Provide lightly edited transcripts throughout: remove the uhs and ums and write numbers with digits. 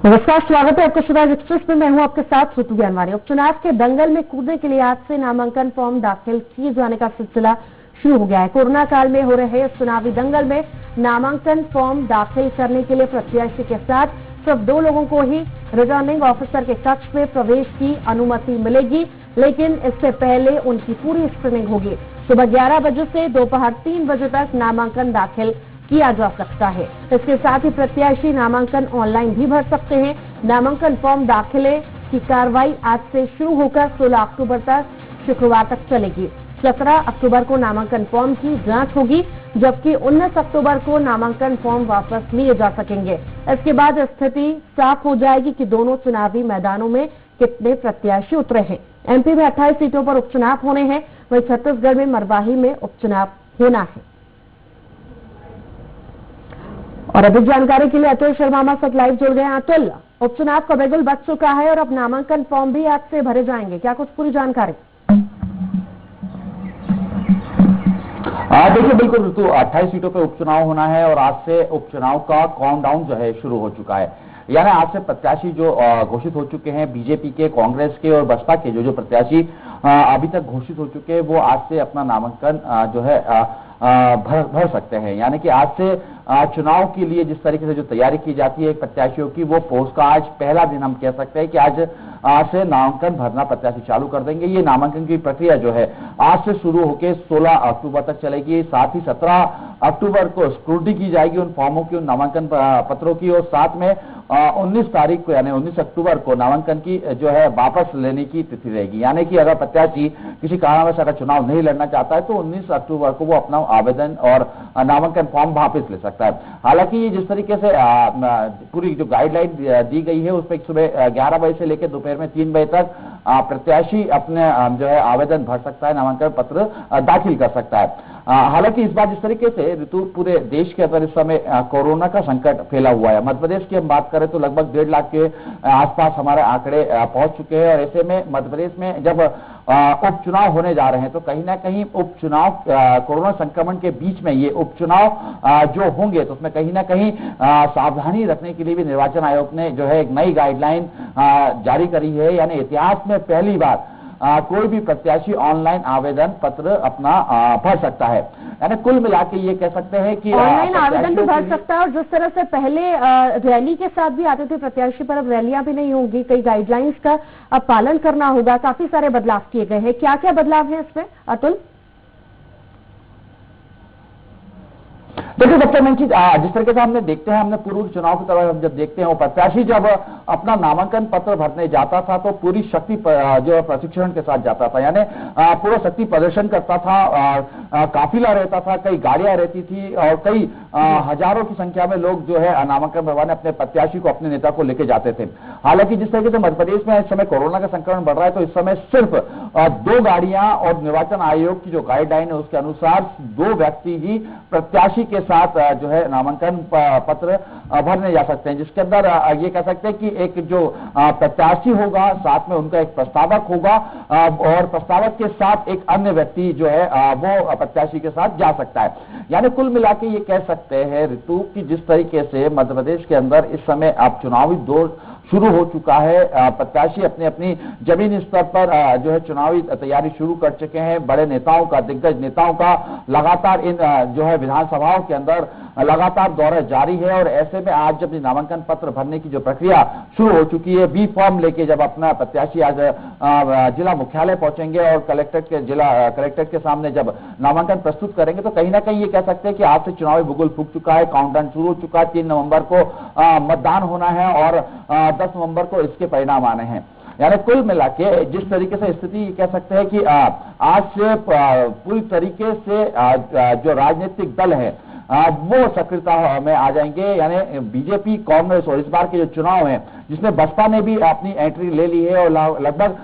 नमस्कार, स्वागत है आपका स्वराज एक्सप्रेस में। मैं हूं आपके साथ ऋतु ज्ञानवानी। उपचुनाव के दंगल में कूदने के लिए आज से नामांकन फॉर्म दाखिल किए जाने का सिलसिला शुरू हो गया है। कोरोना काल में हो रहे इस चुनावी दंगल में नामांकन फॉर्म दाखिल करने के लिए प्रत्याशी के साथ सिर्फ 2 लोगों को ही रिटर्निंग ऑफिसर के कक्ष में प्रवेश की अनुमति मिलेगी, लेकिन इससे पहले उनकी पूरी स्क्रीनिंग होगी। सुबह 11 बजे से दोपहर 3 बजे तक नामांकन दाखिल किया जा सकता है। इसके साथ ही प्रत्याशी नामांकन ऑनलाइन भी भर सकते हैं। नामांकन फॉर्म दाखिले की कार्रवाई आज से शुरू होकर 16 अक्टूबर तक शुक्रवार तक चलेगी। 17 अक्टूबर को नामांकन फॉर्म की जांच होगी, जबकि 19 अक्टूबर को नामांकन फॉर्म वापस लिए जा सकेंगे। इसके बाद स्थिति साफ हो जाएगी कि दोनों चुनावी मैदानों में कितने प्रत्याशी उतरे हैं। एमपी में 28 सीटों पर उपचुनाव होने हैं, वहीं छत्तीसगढ़ में मरवाही में उपचुनाव होना है। और अधिक जानकारी के लिए अतुल शर्मा हमारे साथ लाइव जुड़ गए हैं। अतुल, उपचुनाव का बिगुल बच चुका है और अब नामांकन फॉर्म भी आज से भरे जाएंगे, क्या कुछ पूरी जानकारी? देखिए, बिल्कुल ऋतु, 28 सीटों पे उपचुनाव होना है और आज से उपचुनाव का काउंटडाउन जो है शुरू हो चुका है। यानी आज से प्रत्याशी जो घोषित हो चुके हैं, बीजेपी के, कांग्रेस के और बसपा के जो प्रत्याशी अभी तक घोषित हो चुके हैं, वो आज से अपना नामांकन जो है भर सकते हैं। यानी कि आज से चुनाव के लिए जिस तरीके से जो तैयारी की जाती है प्रत्याशियों की, वो पोस्ट का आज पहला दिन हम कह सकते हैं कि आज से नामांकन भरना प्रत्याशी चालू कर देंगे। ये नामांकन की प्रक्रिया जो है आज से शुरू होकर 16 अक्टूबर तक चलेगी। साथ ही 17 अक्टूबर को स्क्रूटनी की जाएगी उन फॉर्मों की, उन नामांकन पत्रों की, और साथ में 19 तारीख को यानी 19 अक्टूबर को नामांकन की जो है वापस लेने की तिथि रहेगी। यानी कि अगर प्रत्याशी किसी कारणवश अगर चुनाव नहीं लड़ना चाहता है तो 19 अक्टूबर को वो अपना आवेदन और नामांकन फॉर्म वापस ले सकता है। हालांकि ये जिस तरीके से पूरी जो गाइडलाइन दी गई है उसमें सुबह 11 बजे से लेकर दोपहर में 3 बजे तक प्रत्याशी अपने जो है आवेदन भर सकता है, नामांकन पत्र दाखिल कर सकता है। हालांकि इस बार जिस तरीके से ऋतु पूरे देश के अंदर इस समय कोरोना का संकट फैला हुआ है, मध्य प्रदेश की हम बात करें तो लगभग 1.5 लाख के आसपास हमारे आंकड़े पहुंच चुके हैं। और ऐसे में मध्य प्रदेश में जब उपचुनाव होने जा रहे हैं तो कहीं ना कहीं उपचुनाव कोरोना संक्रमण के बीच में ये उपचुनाव जो होंगे तो उसमें कहीं ना कहीं सावधानी रखने के लिए भी निर्वाचन आयोग ने जो है एक नई गाइडलाइन जारी करी है। यानी इतिहास में पहली बार कोई भी प्रत्याशी ऑनलाइन आवेदन पत्र अपना भर सकता है। यानी कुल मिला के ये कह सकते हैं कि ऑनलाइन आवेदन भी भर सकता है। और जिस तरह से पहले रैली के साथ भी आते थे प्रत्याशी, पर अब रैलियां भी नहीं होंगी, कई गाइडलाइंस का अब पालन करना होगा। काफी सारे बदलाव किए गए हैं, क्या क्या बदलाव है इसमें अतुल? देखिए, सबसे मेन चीज जिस तरीके से हमने देखते हैं, हमने पूर्व चुनाव की तरह हम जब देखते हैं, वो प्रत्याशी जब अपना नामांकन पत्र भरने जाता था तो पूरी शक्ति जो प्रशिक्षण के साथ जाता था। यानी पूरा शक्ति प्रदर्शन करता था, काफिला रहता था, कई गाड़ियां रहती थी और कई हजारों की संख्या में लोग जो है नामांकन भरवाने अपने प्रत्याशी को, अपने नेता को लेके जाते थे। हालांकि जिस तरीके से मध्य प्रदेश में इस समय कोरोना का संक्रमण बढ़ रहा है तो इस समय सिर्फ 2 गाड़ियां और निर्वाचन आयोग की जो गाइडलाइन है उसके अनुसार 2 व्यक्ति ही प्रत्याशी के साथ जो है नामांकन पत्र भरने जा सकते हैं, जिसके अंदर ये कह सकते हैं कि एक जो प्रत्याशी होगा, साथ में उनका एक प्रस्तावक होगा और प्रस्तावक के साथ एक अन्य व्यक्ति जो है वो प्रत्याशी के साथ जा सकता है। यानी कुल मिला के ये कह सकते हैं ऋतु कि जिस तरीके से मध्य प्रदेश के अंदर इस समय अब चुनावी दौर शुरू हो चुका है, प्रत्याशी अपनी अपनी जमीनी स्तर पर जो है चुनावी तैयारी शुरू कर चुके हैं। बड़े नेताओं का, दिग्गज नेताओं का लगातार इन जो है विधानसभाओं के अंदर लगातार दौरा जारी है। और ऐसे में आज जब नामांकन पत्र भरने की जो प्रक्रिया शुरू हो चुकी है, बी फॉर्म लेके जब अपना प्रत्याशी आज जिला मुख्यालय पहुंचेंगे और कलेक्ट्रेट के सामने जब नामांकन प्रस्तुत करेंगे तो कहीं ना कहीं ये कह सकते हैं कि आज से चुनावी बुगुल फूंक चुका है, काउंटडाउन शुरू हो चुका है। 3 नवंबर को मतदान होना है और 10 नवंबर को इसके परिणाम आने हैं। यानी कुल मिला के जिस तरीके से स्थिति कह सकते हैं कि आज से पूरी तरीके से जो राजनीतिक दल है वो सक्रियता में आ जाएंगे। यानी बीजेपी, कांग्रेस और इस बार के जो चुनाव है जिसमें बसपा ने भी अपनी एंट्री ले ली है और लगभग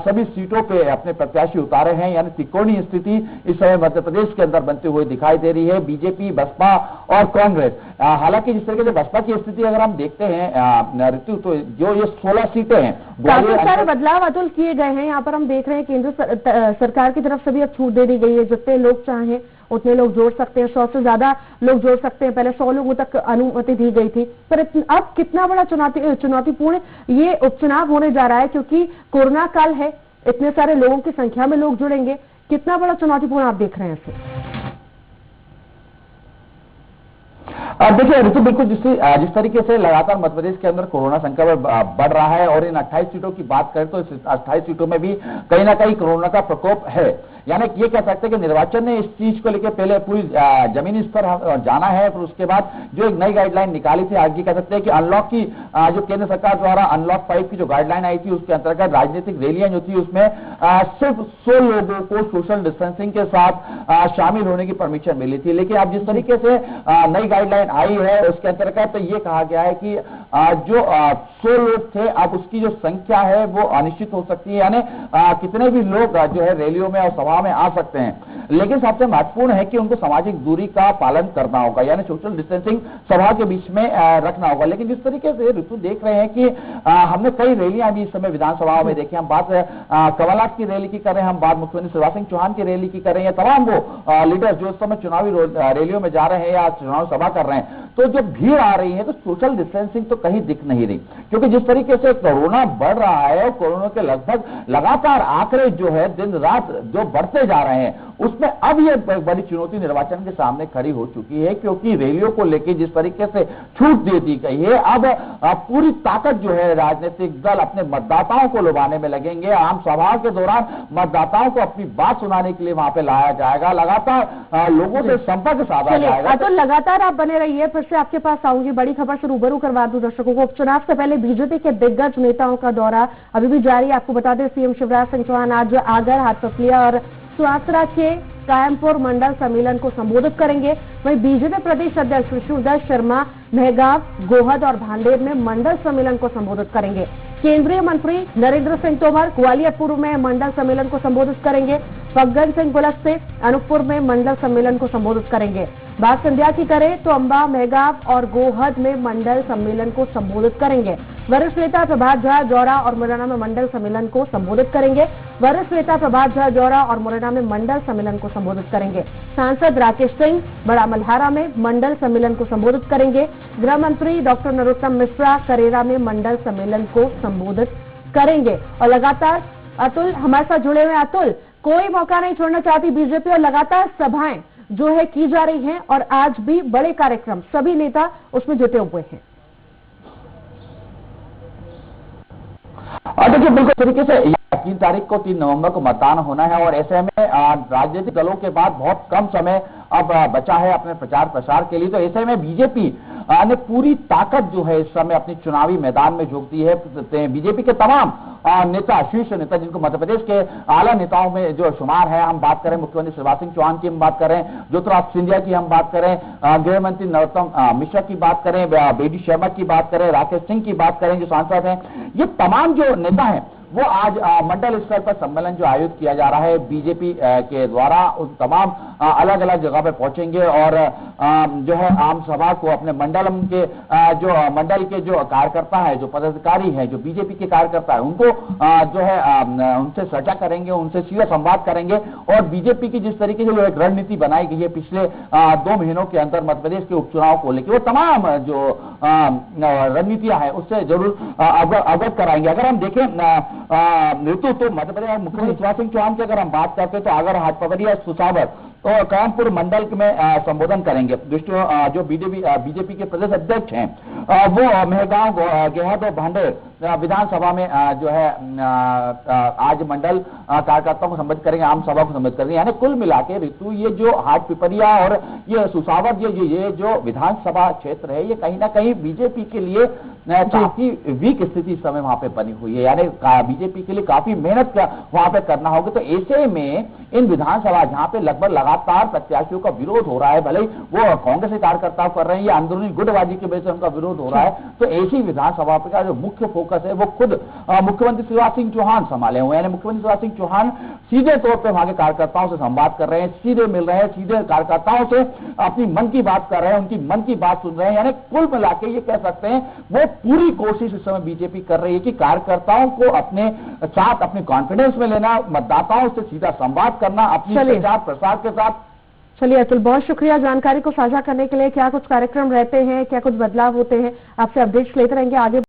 सभी सीटों पे अपने प्रत्याशी उतारे हैं। यानी त्रिकोणीय स्थिति इस समय मध्य प्रदेश के अंदर बनती हुई दिखाई दे रही है, बीजेपी, बसपा और कांग्रेस। हालांकि जिस तरीके से बसपा की स्थिति अगर हम देखते हैं ऋतु, तो जो ये 16 सीटें हैं, काफी सारे बदलाव अतुल किए गए हैं। यहाँ पर हम देख रहे हैं केंद्र सरकार की तरफ से भी अब छूट दे दी गई है, जितने लोग चाहें उतने लोग जोड़ सकते हैं, 100 से ज्यादा लोग जोड़ सकते हैं। पहले 100 लोगों तक अनुमति दी गई थी, पर अब कितना बड़ा चुनौती चुनौतीपूर्ण ये उपचुनाव होने जा रहा है, क्योंकि कोरोना काल है, इतने सारे लोगों की संख्या में लोग जुड़ेंगे। कितना बड़ा चुनौतीपूर्ण आप देख रहे हैं इसे? देखिए ऋतु, बिल्कुल जिस तरीके से लगातार मध्य प्रदेश के अंदर कोरोना संक्रमण बढ़ रहा है और इन 28 सीटों की बात करें तो इस 28 सीटों में भी कहीं ना कहीं कोरोना का प्रकोप है। यानी ये कह सकते हैं कि निर्वाचन ने इस चीज को लेकर पहले पूरी जमीनी स्तर जाना है, फिर उसके बाद जो एक नई गाइडलाइन निकाली थी, आगे कह सकते हैं कि अनलॉक की जो केंद्र सरकार द्वारा अनलॉक 5 की जो गाइडलाइन आई थी उसके अंतर्गत राजनीतिक रैलियां जो थी उसमें सिर्फ 100 लोगों को सोशल डिस्टेंसिंग के साथ शामिल होने की परमिशन मिली थी। लेकिन अब जिस तरीके से नई गाइडलाइन आई है उसके अंतर्गत तो ये कहा गया है कि जो 100 लोग थे अब उसकी जो संख्या है वो अनिश्चित हो सकती है, यानी कितने भी लोग जो है रैलियों में और सभा में आ सकते हैं। लेकिन सबसे महत्वपूर्ण है कि उनको सामाजिक दूरी का पालन करना होगा, यानी सोशल डिस्टेंसिंग सभा के बीच में रखना होगा। लेकिन जिस तरीके से ऋतु देख रहे हैं कि हमने कई रैलियां भी इस समय विधानसभा में देखी, हम बात कमलनाथ की रैली की कर रहे हैं, हम बात मुख्यमंत्री शिवराज सिंह चौहान की रैली की कर रहे हैं, तमाम वो लीडर्स जो इस समय चुनावी रैलियों में जा रहे हैं या चुनाव सभा कर रहे हैं, तो जो भीड़ आ रही है तो सोशल डिस्टेंसिंग तो कहीं दिख नहीं रही, क्योंकि जिस तरीके से कोरोना बढ़ रहा है, कोरोना के लगभग लगातार आंकड़े जो है दिन रात जो बढ़ते जा रहे हैं, उसमें अब ये बड़ी चुनौती निर्वाचन के सामने खड़ी हो चुकी है, क्योंकि रैलियों को लेकर जिस तरीके से छूट दे दी गई है, अब पूरी ताकत जो है राजनीतिक दल अपने मतदाताओं को लुभाने में लगेंगे। आम सभा के दौरान मतदाताओं को अपनी बात सुनाने के लिए वहां पे लाया जाएगा, लगातार लोगों से संपर्क साधा जाएगा। तो लगातार आप बने रहिए, फिर से आपके पास आऊंगी, बड़ी खबर से रूबरू करवा दूं दर्शकों को। उपचुनाव से पहले बीजेपी के दिग्गज नेताओं का दौरा अभी भी जारी है। आपको बता दें, सीएम शिवराज सिंह चौहान आज आगर, हाटपिपलिया और सुवासरा के कायमपुर मंडल सम्मेलन को संबोधित करेंगे। वहीं बीजेपी प्रदेश अध्यक्ष विष्णुदत्त शर्मा मेहगांव, गोहद और भांडेर में मंडल सम्मेलन को संबोधित करेंगे। केंद्रीय मंत्री नरेंद्र सिंह तोमर ग्वालियर पूर्व में मंडल सम्मेलन को संबोधित करेंगे। फग्गन सिंह कुलस्ते अनूपपुर में मंडल सम्मेलन को संबोधित करेंगे। बात संध्या की करें तो अंबा, मेहगांव और गोहद में मंडल सम्मेलन को संबोधित करेंगे। वरिष्ठ नेता प्रभात झा जौरा और मुरैना में मंडल सम्मेलन को संबोधित करेंगे। वरिष्ठ नेता प्रभात झा जौरा और मुरैना में मंडल सम्मेलन को संबोधित करेंगे। सांसद राकेश सिंह बड़ा मल्हारा में मंडल सम्मेलन को संबोधित करेंगे। गृह मंत्री डॉक्टर नरोत्तम मिश्रा करेरा में मंडल सम्मेलन को संबोधित करेंगे। और लगातार अतुल हमारे साथ जुड़े हुए। अतुल, कोई मौका नहीं छोड़ना चाहती बीजेपी और लगातार सभाएं जो है की जा रही हैं और आज भी बड़े कार्यक्रम, सभी नेता उसमें जुटे हुए हैं। देखिए बिल्कुल तरीके से 3 तारीख को 3 नवंबर को मतदान होना है और ऐसे में राजनीतिक दलों के बाद बहुत कम समय अब बचा है अपने प्रचार प्रसार के लिए। तो ऐसे में बीजेपी ने पूरी ताकत जो है इस समय अपनी चुनावी मैदान में झोंक दी है। बीजेपी के तमाम नेता, शीर्ष नेता जिनको मध्य प्रदेश के आला नेताओं में जो शुमार है, हम बात करें मुख्यमंत्री शिवराज सिंह चौहान की हम बात करें, ज्योतिरादित्य सिंधिया की हम बात करें, गृह मंत्री नरोत्तम मिश्रा की बात करें, बेडी शर्मा की बात करें, राकेश सिंह की बात करें जो सांसद हैं, ये तमाम जो नेता हैं वो आज मंडल स्तर पर सम्मेलन जो आयोजित किया जा रहा है बीजेपी के द्वारा, उन तमाम अलग अलग जगह पर पहुंचेंगे और जो है आम सभा को अपने मंडलम के जो मंडल के जो कार्यकर्ता है, जो पदाधिकारी है, जो बीजेपी के कार्यकर्ता है, उनको जो है उनसे चर्चा करेंगे, उनसे सीधा संवाद करेंगे और बीजेपी की जिस तरीके से जो एक रणनीति बनाई गई है पिछले 2 महीनों के अंदर मध्य प्रदेश के उपचुनाव को लेकर, वो तमाम जो रणनीतियां हैं उससे जरूर अवगत कराएंगे। अगर हम देखें ऋतु तो मध्य प्रदेश मुख्यमंत्री शिवराज सिंह चौहान की अगर हम बात करते हैं तो आगर, हाटपिपलिया, सुसावर तो कानपुर मंडल में संबोधन करेंगे। जो बीजेपी के प्रदेश अध्यक्ष हैं वो मेहगांव, गेहद और भांडेर विधानसभा में जो है आज मंडल कार्यकर्ताओं को संबोधित करेंगे, आम सभा को संबोधित करेंगे। यानी कुल मिला के ऋतु ये जो हाटपिपलिया और ये सुसावर ये जो विधानसभा क्षेत्र है, ये कहीं ना कहीं बीजेपी के लिए काफी वीक स्थिति इस समय वहां पे बनी हुई है, यानी बीजेपी के लिए काफी मेहनत वहां पे करना होगा। तो ऐसे में इन विधानसभा जहां पे लगभग लगातार प्रत्याशियों का विरोध हो रहा है, भले ही वो कांग्रेस के कार्यकर्ताओं कर रहे हैं या अंदरूनी गुटबाजी की वजह से उनका विरोध हो रहा है, तो ऐसी विधानसभा का जो मुख्य फोकस है वो खुद मुख्यमंत्री शिवराज सिंह चौहान संभाले हुए हैं। यानी मुख्यमंत्री शिवराज सिंह चौहान सीधे तौर पर वहां के कार्यकर्ताओं से संवाद कर रहे हैं, सीधे मिल रहे हैं, सीधे कार्यकर्ताओं से अपनी मन की बात कर रहे हैं, उनकी मन की बात सुन रहे हैं। यानी कुल मिला के ये कह सकते हैं वो पूरी कोशिश इस समय बीजेपी कर रही है कि कार्यकर्ताओं को अपने साथ, अपने कॉन्फिडेंस में लेना, मतदाताओं से सीधा संवाद करना अपनी प्रचार प्रसार के साथ। चलिए अतुल, बहुत शुक्रिया जानकारी को साझा करने के लिए। क्या कुछ कार्यक्रम रहते हैं, क्या कुछ बदलाव होते हैं, आपसे अपडेट्स लेते रहेंगे आगे।